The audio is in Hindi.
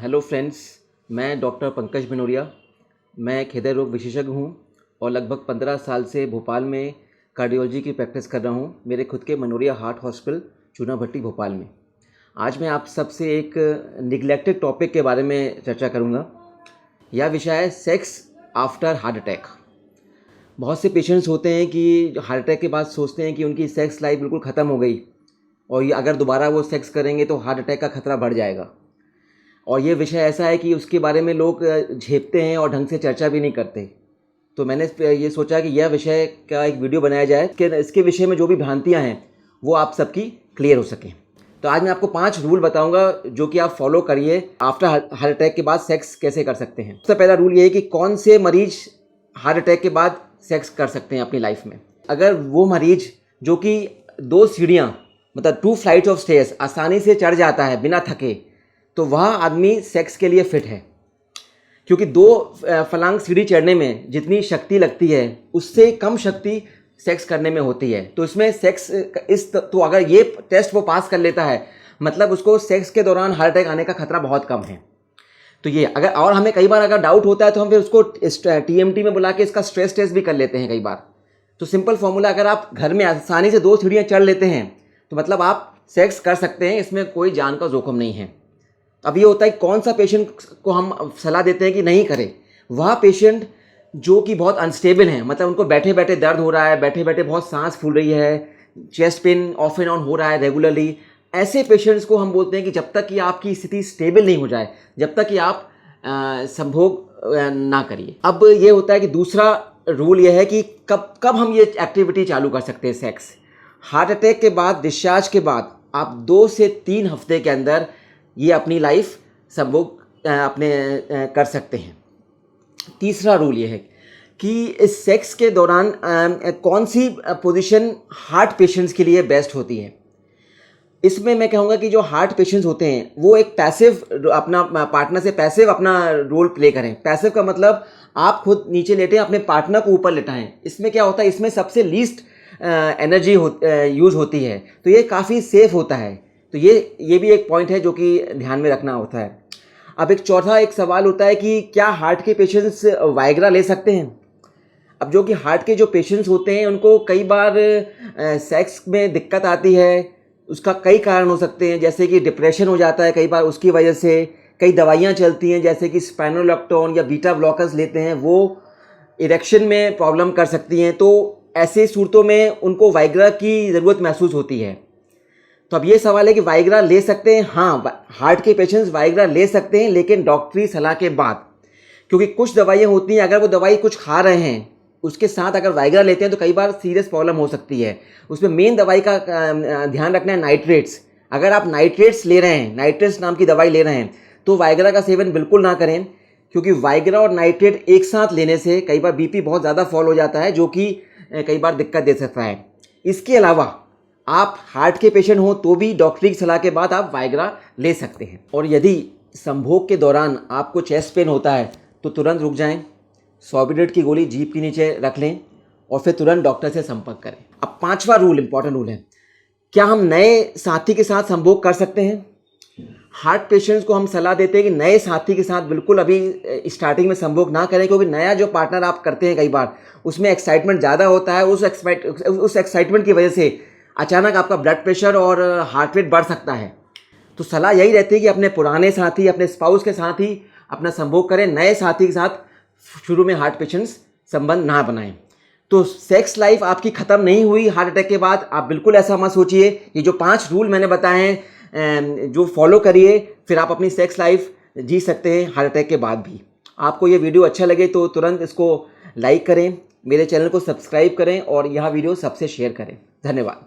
हेलो फ्रेंड्स, मैं डॉक्टर पंकज बिनोरिया। मैं एक हृदय रोग विशेषज्ञ हूँ और लगभग 15 साल से भोपाल में कार्डियोलॉजी की प्रैक्टिस कर रहा हूँ मेरे खुद के मनोरिया हार्ट हॉस्पिटल चूनाभट्टी भोपाल में। आज मैं आप सबसे एक निगलेक्टेड टॉपिक के बारे में चर्चा करूँगा। यह विषय है सेक्स आफ्टर हार्ट अटैक। बहुत से पेशेंट्स होते हैं कि हार्ट अटैक के बाद सोचते हैं कि उनकी सेक्स लाइफ बिल्कुल ख़त्म हो गई और ये अगर दोबारा वो सेक्स करेंगे तो हार्ट अटैक का खतरा बढ़ जाएगा। और ये विषय ऐसा है कि उसके बारे में लोग झेपते हैं और ढंग से चर्चा भी नहीं करते। तो मैंने ये सोचा कि यह विषय का एक वीडियो बनाया जाए कि इसके विषय में जो भी भ्रांतियाँ हैं वो आप सबकी क्लियर हो सकें। तो आज मैं आपको 5 रूल बताऊंगा जो कि आप फॉलो करिए आफ्टर हार्ट अटैक के बाद सेक्स कैसे कर सकते हैं। सबसे पहला रूल ये है कि कौन से मरीज हार्ट अटैक के बाद सेक्स कर सकते हैं अपनी लाइफ में। अगर वो मरीज जो कि 2 सीढ़ियाँ मतलब 2 फ्लाइट्स ऑफ स्टेयर्स आसानी से चढ़ जाता है बिना थके, तो वह आदमी सेक्स के लिए फिट है। क्योंकि 2 फलांग सीढ़ी चढ़ने में जितनी शक्ति लगती है उससे कम शक्ति सेक्स करने में होती है। तो इसमें सेक्स तो अगर ये टेस्ट वो पास कर लेता है मतलब उसको सेक्स के दौरान हार्ट अटैक आने का खतरा बहुत कम है। तो ये अगर और हमें कई बार अगर डाउट होता है तो हम फिर उसको TMT में बुला के इसका स्ट्रेस टेस्ट भी कर लेते हैं कई बार। तो सिंपल फॉर्मूला, अगर आप घर में आसानी से 2 सीढ़ियाँ चढ़ लेते हैं तो मतलब आप सेक्स कर सकते हैं, इसमें कोई जान का जोखिम नहीं है। अब ये होता है कौन सा पेशेंट को हम सलाह देते हैं कि नहीं करें। वह पेशेंट जो कि बहुत अनस्टेबल हैं, मतलब उनको बैठे बैठे दर्द हो रहा है, बैठे बैठे बहुत सांस फूल रही है, chest pain of and on हो रहा है रेगुलरली, ऐसे पेशेंट्स को हम बोलते हैं कि जब तक कि आपकी स्थिति स्टेबल नहीं हो जाए, जब तक कि आप संभोग ना करिए। अब ये होता है कि दूसरा रूल ये है कि कब हम ये एक्टिविटी चालू कर सकते हैं सेक्स। हार्ट अटैक के बाद, डिस्चार्ज के बाद आप 2 से 3 हफ्ते के अंदर ये अपनी लाइफ संभोग अपने कर सकते हैं। तीसरा रूल ये है कि इस सेक्स के दौरान कौन सी पोजीशन हार्ट पेशेंट्स के लिए बेस्ट होती है। इसमें मैं कहूँगा कि जो हार्ट पेशेंट्स होते हैं वो एक पैसिव अपना पार्टनर से पैसिव अपना रोल प्ले करें। पैसिव का मतलब आप खुद नीचे लेटें, अपने पार्टनर को ऊपर लेटाएं। इसमें क्या होता है, इसमें सबसे लीस्ट एनर्जी यूज़ होती है, तो ये काफ़ी सेफ होता है। तो ये भी एक पॉइंट है जो कि ध्यान में रखना होता है। अब एक चौथा एक सवाल होता है कि क्या हार्ट के पेशेंट्स वाइग्रा ले सकते हैं। अब जो कि हार्ट के जो पेशेंट्स होते हैं उनको कई बार सेक्स में दिक्कत आती है। उसका कई कारण हो सकते हैं, जैसे कि डिप्रेशन हो जाता है कई बार, उसकी वजह से कई दवाइयाँ चलती हैं जैसे कि स्पाइनोलेक्टोन या बीटा ब्लॉकर्स लेते हैं, वो इरेक्शन में प्रॉब्लम कर सकती हैं। तो ऐसे सूरतों में उनको वाइग्रा की ज़रूरत महसूस होती है। तो अब ये सवाल है कि वाइग्रा ले सकते हैं। हाँ, हार्ट के पेशेंट्स वाइग्रा ले सकते हैं, लेकिन डॉक्टरी सलाह के बाद। क्योंकि कुछ दवाइयाँ होती हैं, अगर वो दवाई कुछ खा रहे हैं उसके साथ अगर वाइग्रा लेते हैं तो कई बार सीरियस प्रॉब्लम हो सकती है। उसमें मेन दवाई का ध्यान रखना है नाइट्रेट्स। अगर आप नाइट्रेट्स ले रहे हैं, नाइट्रेट्स नाम की दवाई ले रहे हैं, तो वाइग्रा का सेवन बिल्कुल ना करें। क्योंकि वाइग्रा और नाइट्रेट एक साथ लेने से कई बार BP बहुत ज़्यादा फॉल हो जाता है, जो कि कई बार दिक्कत दे सकता है। इसके अलावा आप हार्ट के पेशेंट हो तो भी डॉक्टरी की सलाह के बाद आप वाइग्रा ले सकते हैं। और यदि संभोग के दौरान आपको चेस्ट पेन होता है तो तुरंत रुक जाएं, सॉर्बिडेट की गोली जीभ के नीचे रख लें और फिर तुरंत डॉक्टर से संपर्क करें। अब 5वां रूल, इंपॉर्टेंट रूल है, क्या हम नए साथी के साथ संभोग कर सकते हैं। हार्ट पेशेंट्स को हम सलाह देते हैं कि नए साथी के साथ बिल्कुल अभी स्टार्टिंग में संभोग ना करें, क्योंकि नया जो पार्टनर आप करते हैं कई बार उसमें एक्साइटमेंट ज़्यादा होता है। उस एक्साइटमेंट की वजह से अचानक आपका ब्लड प्रेशर और हार्ट रेट बढ़ सकता है। तो सलाह यही रहती है कि अपने पुराने साथी, अपने स्पाउस के साथ ही अपना संभोग करें, नए साथी के साथ शुरू में हार्ट पेशेंट्स संबंध ना बनाएं। तो सेक्स लाइफ आपकी ख़त्म नहीं हुई हार्ट अटैक के बाद, आप बिल्कुल ऐसा मत सोचिए। ये जो 5 रूल मैंने बताए हैं जो फॉलो करिए, फिर आप अपनी सेक्स लाइफ जी सकते हैं हार्ट अटैक के बाद भी। आपको ये वीडियो अच्छा लगे तो तुरंत इसको लाइक करें, मेरे चैनल को सब्सक्राइब करें और यह वीडियो सबसे शेयर करें। धन्यवाद।